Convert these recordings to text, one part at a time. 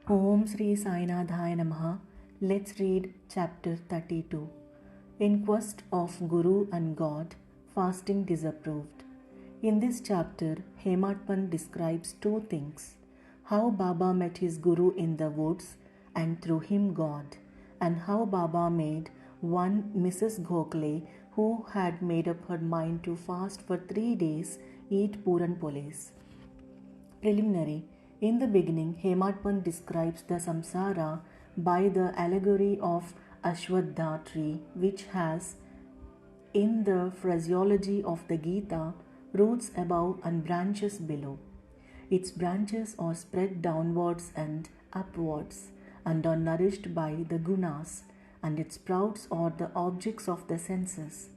Om Shri Sai Namaha. Let's read chapter 32. In Quest of Guru and God, Fasting Disapproved. In this chapter, Hemadpant describes two things: how Baba met his Guru in the woods and through him God, and how Baba made one Mrs. Gokhale, who had made up her mind to fast for 3 days, eat Puran Poles. Preliminary. In the beginning, Hemadpant describes the samsara by the allegory of Ashwadha tree, which has, in the phraseology of the Gita, roots above and branches below. Its branches are spread downwards and upwards and are nourished by the gunas, and its sprouts are the objects of the senses.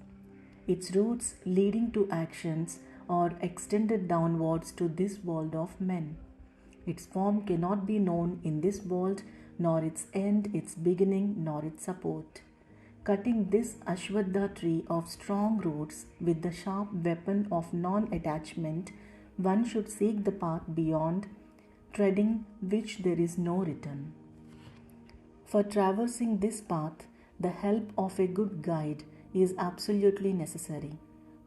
Its roots, leading to actions, are extended downwards to this world of men. Its form cannot be known in this world, nor its end, its beginning, nor its support. Cutting this Ashwadha tree of strong roots with the sharp weapon of non-attachment, one should seek the path beyond, treading which there is no return. For traversing this path, the help of a good guide is absolutely necessary.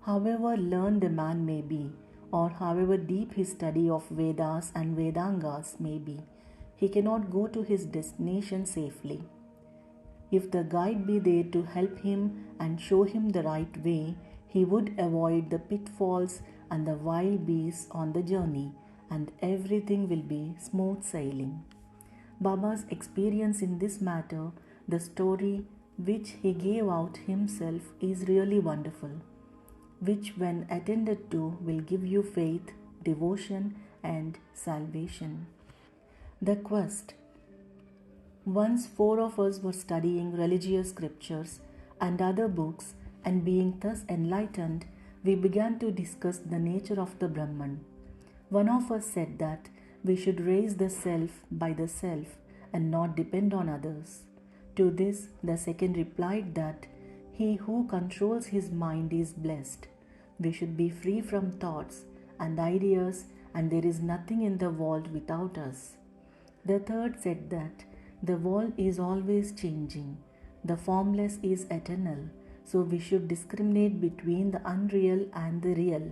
However learned a man may be, or however deep his study of Vedas and Vedangas may be, he cannot go to his destination safely. If the guide be there to help him and show him the right way, he would avoid the pitfalls and the wild beasts on the journey, and everything will be smooth sailing. Baba's experience in this matter, the story which he gave out himself, is really wonderful, which when attended to will give you faith, devotion and salvation. The quest. Once 4 of us were studying religious scriptures and other books, and being thus enlightened, we began to discuss the nature of the Brahman. One of us said that we should raise the self by the self and not depend on others. To this, the second replied that he who controls his mind is blessed. We should be free from thoughts and ideas, and there is nothing in the world without us. The third said that the world is always changing. The formless is eternal, so we should discriminate between the unreal and the real.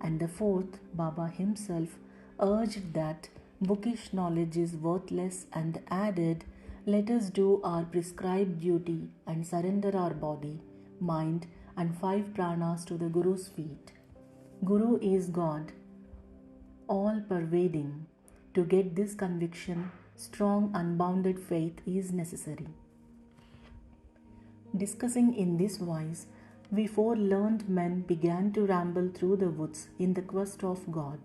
And the fourth, Baba himself, urged that bookish knowledge is worthless and added, let us do our prescribed duty and surrender our body, mind and 5 pranas to the Guru's feet. Guru is God, all pervading. To get this conviction, strong unbounded faith is necessary. Discussing in this wise, we 4 learned men began to ramble through the woods in the quest of God.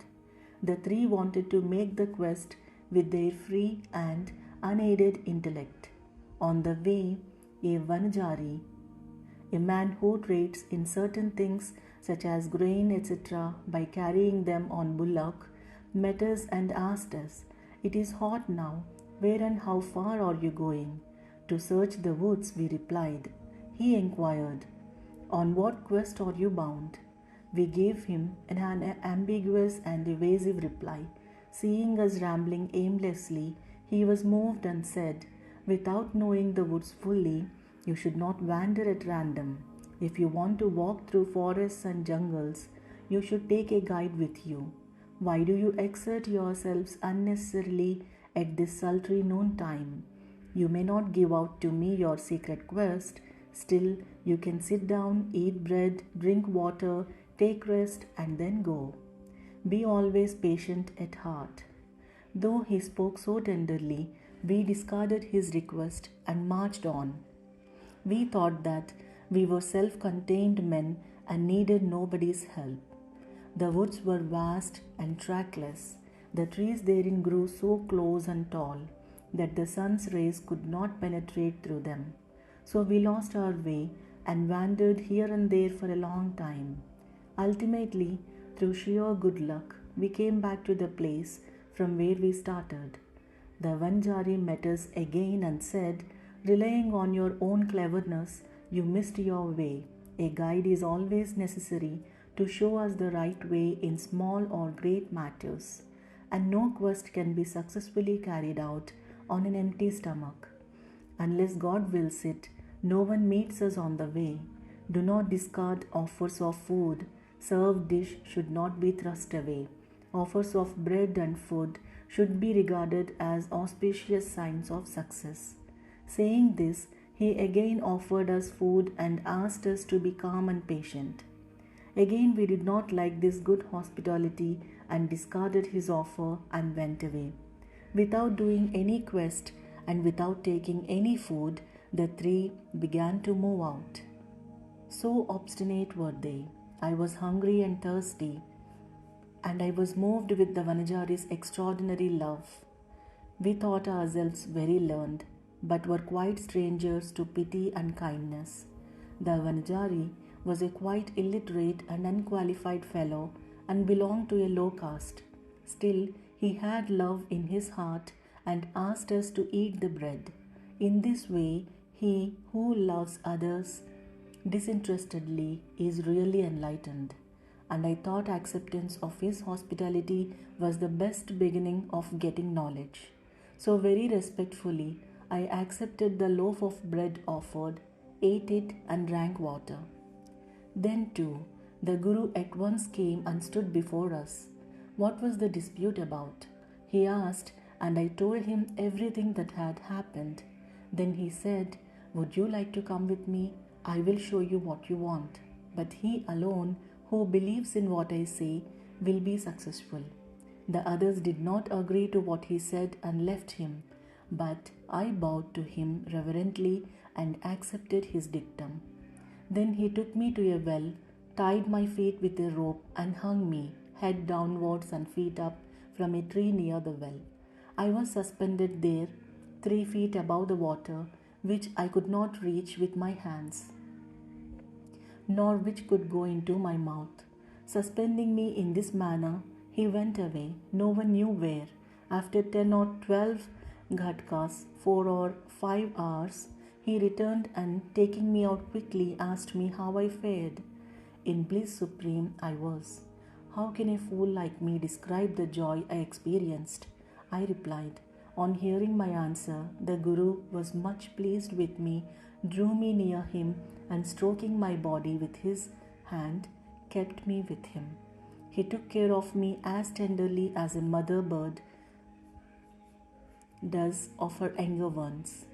The 3 wanted to make the quest with their free and unaided intellect. On the way, a Vanjari, a man who trades in certain things such as grain, etc., by carrying them on bullock, met us and asked us, "It is hot now. Where and how far are you going?" "To search the woods," we replied. He inquired, "On what quest are you bound?" We gave him an ambiguous and evasive reply. Seeing us rambling aimlessly, he was moved and said, "Without knowing the woods fully, you should not wander at random. If you want to walk through forests and jungles, you should take a guide with you. Why do you exert yourselves unnecessarily at this sultry noontime? You may not give out to me your secret quest, still you can sit down, eat bread, drink water, take rest and then go. Be always patient at heart." Though he spoke so tenderly, we discarded his request and marched on. We thought that we were self-contained men and needed nobody's help. The woods were vast and trackless. The trees therein grew so close and tall that the sun's rays could not penetrate through them. So we lost our way and wandered here and there for a long time. Ultimately, through sheer good luck, we came back to the place from where we started. The Vanjari met us again and said, "Relying on your own cleverness, you missed your way. A guide is always necessary to show us the right way in small or great matters. and no quest can be successfully carried out on an empty stomach. Unless God wills it, no one meets us on the way. Do not discard offers of food. Served dish should not be thrust away. Offers of bread and food should be regarded as auspicious signs of success. Saying this, he again offered us food and asked us to be calm and patient. Again, we did not like this good hospitality and discarded his offer and went away. Without doing any quest and without taking any food, the three began to move out. So obstinate were they. I was hungry and thirsty, and I was moved with the Vanajari's extraordinary love. We thought ourselves very learned, but were quite strangers to pity and kindness. The Vanajari was a quite illiterate and unqualified fellow and belonged to a low caste. Still, he had love in his heart and asked us to eat the bread. In this way, he who loves others disinterestedly is really enlightened, and I thought acceptance of his hospitality was the best beginning of getting knowledge. So, very respectfully, I accepted the loaf of bread offered, ate it, and drank water. Then, too, the Guru at once came and stood before us. What was the dispute about? He asked, and I told him everything that had happened. Then he said, "Would you like to come with me? I will show you what you want. But he alone who believes in what I say will be successful." The others did not agree to what he said and left him, but I bowed to him reverently and accepted his dictum. Then he took me to a well, tied my feet with a rope, and hung me, head downwards and feet up, from a tree near the well. I was suspended there, 3 feet above the water, which I could not reach with my hands, nor which could go into my mouth. Suspending me in this manner, he went away, no one knew where. After 10 or 12 ghatkas, 4 or 5 hours, he returned and, taking me out quickly, asked me how I fared. In bliss supreme I was. How can a fool like me describe the joy I experienced? I replied. On hearing my answer, the Guru was much pleased with me, drew me near him, and stroking my body with his hand, kept me with him. He took care of me as tenderly as a mother bird does of her younger ones.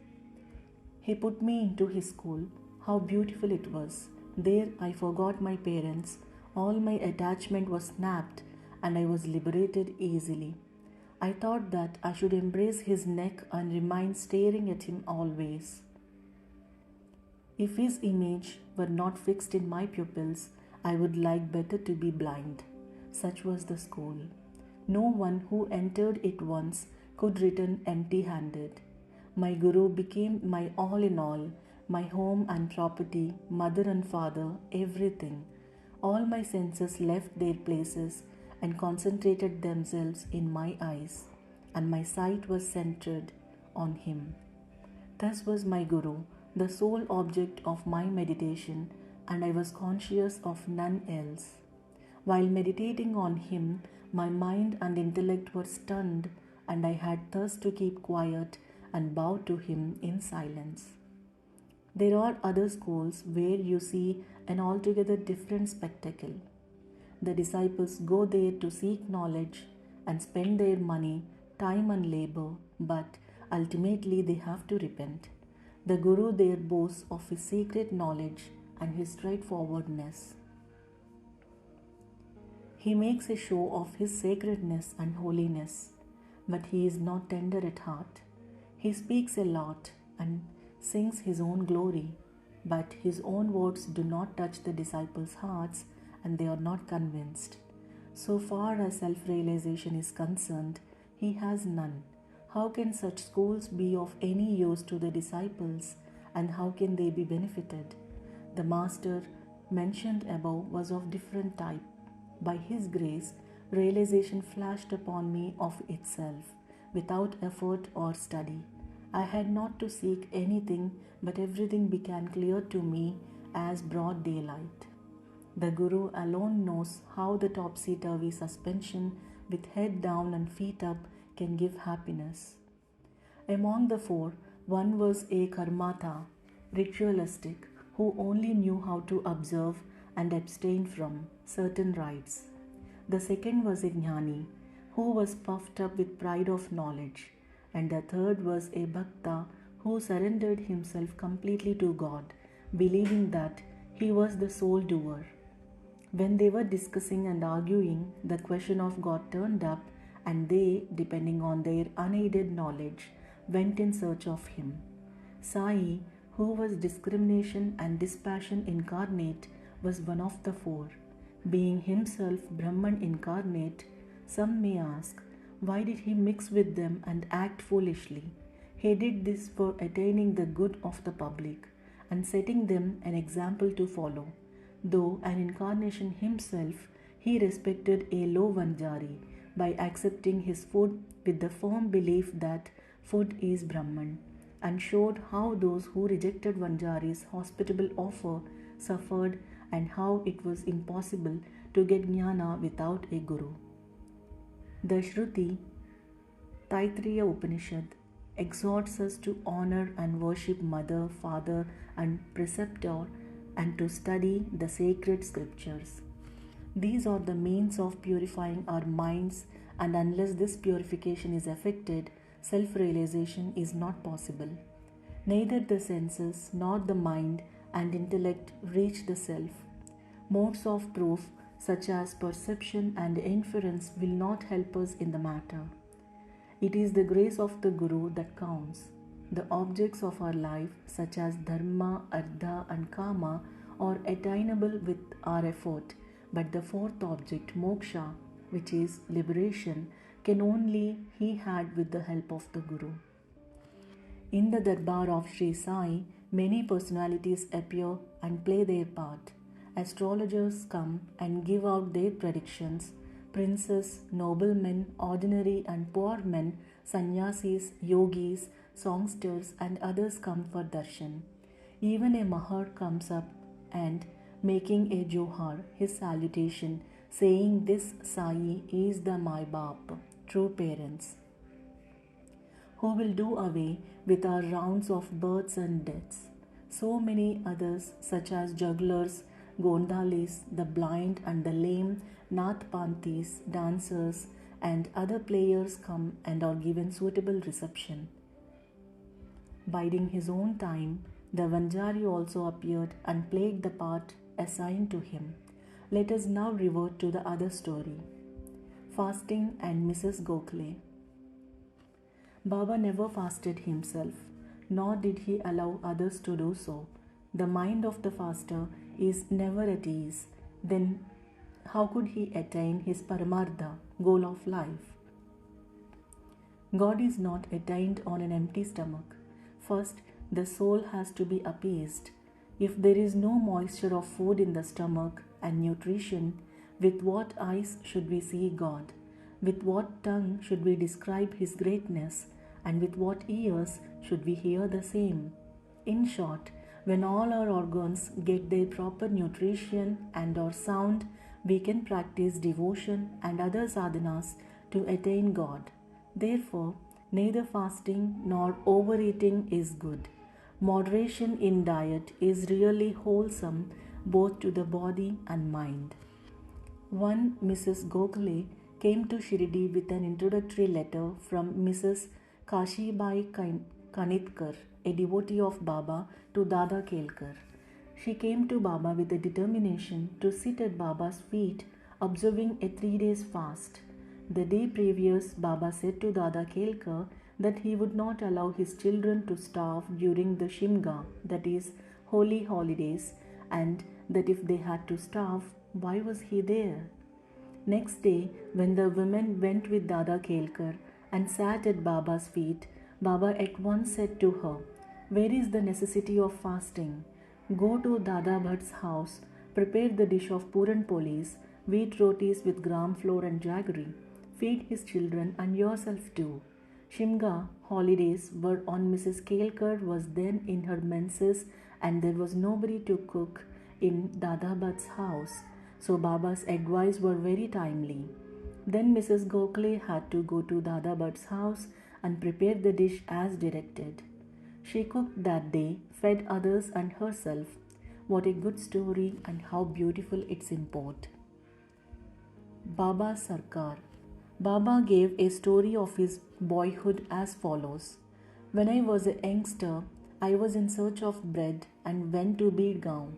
He put me into his school. How beautiful it was! There I forgot my parents, all my attachment was snapped, and I was liberated easily. I thought that I should embrace his neck and remain staring at him always. If his image were not fixed in my pupils, I would like better to be blind. Such was the school. No one who entered it once could return empty-handed. My Guru became my all in all, my home and property, mother and father, everything. All my senses left their places and concentrated themselves in my eyes, and my sight was centered on him. Thus was my Guru the sole object of my meditation, and I was conscious of none else. While meditating on him, my mind and intellect were stunned, and I had thus to keep quiet and bow to him in silence. There are other schools where you see an altogether different spectacle. The disciples go there to seek knowledge and spend their money, time and labor, but ultimately they have to repent. The Guru there boasts of his secret knowledge and his straightforwardness. He makes a show of his sacredness and holiness, but he is not tender at heart. He speaks a lot and sings his own glory, but his own words do not touch the disciples' hearts, and they are not convinced. So far as self-realization is concerned, he has none. How can such schools be of any use to the disciples, and how can they be benefited? The master mentioned above was of different type. By his grace, realization flashed upon me of itself, without effort or study. I had not to seek anything, but everything became clear to me as broad daylight. The Guru alone knows how the topsy-turvy suspension with head down and feet up can give happiness. Among the four, one was a karmata, ritualistic, who only knew how to observe and abstain from certain rites. The second was a jnani, who was puffed up with pride of knowledge. And the third was a bhakta, who surrendered himself completely to God, believing that he was the sole doer. When they were discussing and arguing, the question of God turned up, and they, depending on their unaided knowledge, went in search of him. Sai, who was discrimination and dispassion incarnate, was one of the four. Being himself Brahman incarnate, some may ask, why did he mix with them and act foolishly? He did this for attaining the good of the public and setting them an example to follow. Though an incarnation himself, he respected a low Vanjari by accepting his food with the firm belief that food is Brahman, and showed how those who rejected Vanjari's hospitable offer suffered and how it was impossible to get jnana without a guru. The Shruti, Taittiriya Upanishad, exhorts us to honor and worship mother, father, and preceptor, and to study the sacred scriptures. These are the means of purifying our minds, and unless this purification is effected, self-realization is not possible. Neither the senses nor the mind and intellect reach the self. Modes of proof, such as perception and inference, will not help us in the matter. It is the grace of the Guru that counts. The objects of our life, such as dharma, artha, and kama, are attainable with our effort, but the fourth object, moksha, which is liberation, can only be had with the help of the Guru. In the darbar of Shri Sai, many personalities appear and play their part. Astrologers come and give out their predictions. Princes, noblemen, ordinary and poor men, sannyasis, yogis, songsters, and others come for darshan. Even a mahar comes up and, making a johar, his salutation, saying, "This Sai is the my Baap, true parents, who will do away with our rounds of births and deaths." So many others, such as jugglers, gondalis, the blind and the lame, nathpantis, dancers, and other players come and are given suitable reception. Biding his own time, the Vanjari also appeared and played the part assigned to him. Let us now revert to the other story. Fasting and Mrs. Gokhale. Baba never fasted himself, nor did he allow others to do so. The mind of the faster is never at ease. Then how could he attain his paramartha, goal of life? God is not attained on an empty stomach. First, the soul has to be appeased. If there is no moisture of food in the stomach and nutrition, with what eyes should we see God? With what tongue should we describe His greatness? And with what ears should we hear the same? In short, when all our organs get their proper nutrition and are sound, we can practice devotion and other sadhanas to attain God. Therefore, neither fasting nor overeating is good. Moderation in diet is really wholesome both to the body and mind. One Mrs. Gokhale came to Shirdi with an introductory letter from Mrs. Kashibai Kanitkar, a devotee of Baba, to Dada Kelkar. She came to Baba with the determination to sit at Baba's feet, observing a 3 days fast. The day previous, Baba said to Dada Kelkar that he would not allow his children to starve during the Shimga, that is, holy holidays, and that if they had to starve, why was he there? Next day, when the women went with Dada Kelkar and sat at Baba's feet, Baba at once said to her, "Where is the necessity of fasting? Go to Dada Bhatt's house, prepare the dish of puran polis, wheat rotis with gram flour and jaggery, feed his children and yourself too." Shimga holidays were on. Mrs. Kelkar was then in her menses and there was nobody to cook in Dada Bhatt's house, so Baba's advice were very timely. Then Mrs. Gokhale had to go to Dada Bhatt's house and prepare the dish as directed. She cooked that day, fed others and herself. What a good story and how beautiful its import. Baba Sarkar. Baba gave a story of his boyhood as follows. When I was a youngster, I was in search of bread and went to Belgaum.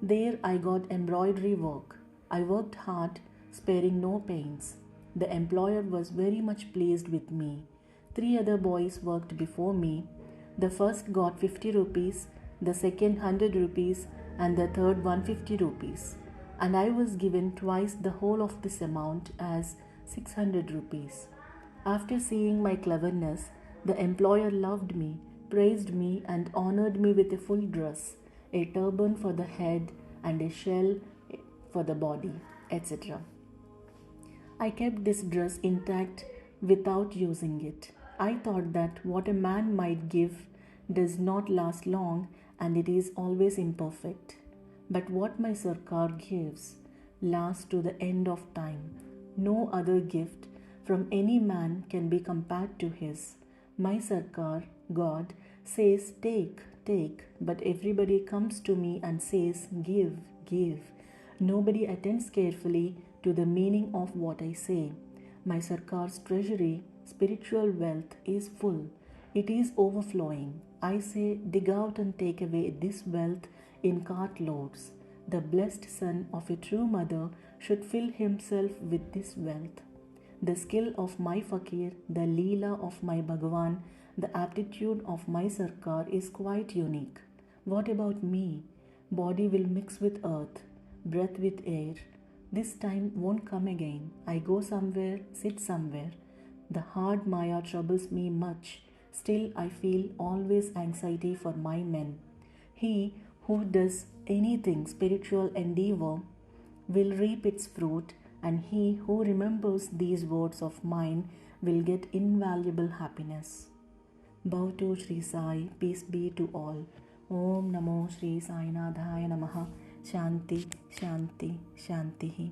There I got embroidery work. I worked hard, sparing no pains. The employer was very much pleased with me. 3 other boys worked before me. The first got 50 rupees, the second 100 rupees, and the third 150 rupees. And I was given twice the whole of this amount as 600 rupees. After seeing my cleverness, the employer loved me, praised me, and honored me with a full dress, a turban for the head, and a shell for the body, etc. I kept this dress intact without using it. I thought that what a man might give does not last long and it is always imperfect. But what my Sarkar gives lasts to the end of time. No other gift from any man can be compared to his. My Sarkar, God, says, take, take, but everybody comes to me and says, give, give. Nobody attends carefully to the meaning of what I say. My Sarkar's treasury, spiritual wealth, is full. It is overflowing. I say, dig out and take away this wealth in cartloads. The blessed son of a true mother should fill himself with this wealth. The skill of my fakir, the leela of my Bhagavan, the aptitude of my Sarkar is quite unique. What about me? Body will mix with earth, breath with air. This time won't come again. I go somewhere, sit somewhere. The hard Maya troubles me much. Still, I feel always anxiety for my men. He who does anything spiritual endeavor will reap its fruit, and he who remembers these words of mine will get invaluable happiness. Bow to Shri Sai, peace be to all. Om Namo Shri Sai Nadhaya Namaha. Shanti, Shanti, Shanti.